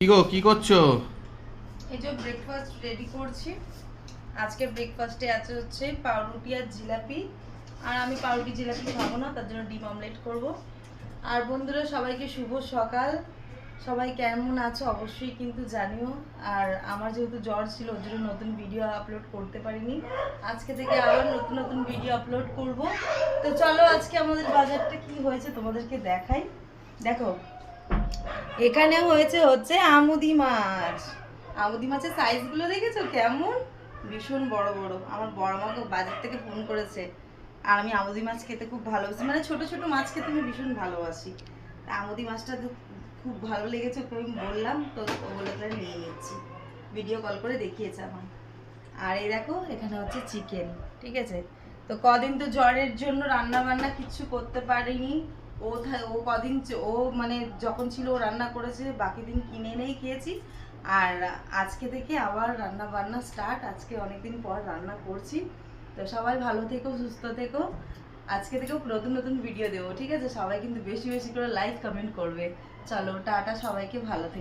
কি গো কি করছো? এই যে ব্রেকফাস্ট রেডি করছি। আজকে ব্রেকফাস্টে আছে হচ্ছে পাউরুটি আর জিলাপি। আর আমি পাউরুটি জিলাপি খাবো না, তার জন্য ডিম অমলেট করব। আর বন্ধুরা সবাইকে শুভ সকাল। সবাই কেমন আছো অবশ্যই কিন্তু জানিও। আর আমার যেহেতু জ্বর ছিল ওর জন্য নতুন ভিডিও আপলোড করতে পারিনি, আজকে থেকে আবার নতুন নতুন ভিডিও আপলোড করব। তো চলো আজকে আমাদের বাজারটা কি হয়েছে তোমাদেরকে দেখাই। দেখো এখানে হচ্ছে আমুদি মাছ। আমুদি মাছের সাইজগুলো দেখেছো কেমন, ভীষণ বড় বড়। আমার বড় মাকে বাজার থেকে ফোন করেছে। আর আমি আমুদি মাছ খেতে খুব ভালোবাসি, মানে ছোট ছোট মাছ খেতে আমি ভীষণ ভালোবাসি। তা আমুদি মাছটা তো খুব ভালো লেগেছে, ওকে আমি বললাম তো ও বলে তাহলে নিয়ে নিচ্ছি। ভিডিও কল করে দেখিয়েছে আমার। আর এই দেখো এখানে হচ্ছে চিকেন, ঠিক আছে। তো কদিন তো জ্বরের জন্য রান্না বান্না কিছু করতে পারিনি। ও কদিন ও মানে যখন ছিল ও রান্না করেছে, বাকি দিন কিনে এনেই খেয়েছি। আর আজকে থেকে আবার রান্না বান্না স্টার্ট। আজকে অনেকদিন পর রান্না করছি। তো সবাই ভালো থেকো, সুস্থ থেকো। আজকে থেকেও নতুন নতুন ভিডিও দেবো, ঠিক আছে। সবাই কিন্তু বেশি বেশি করে লাইক কমেন্ট করবে। চলো টাটা, সবাইকে ভালো থেকো।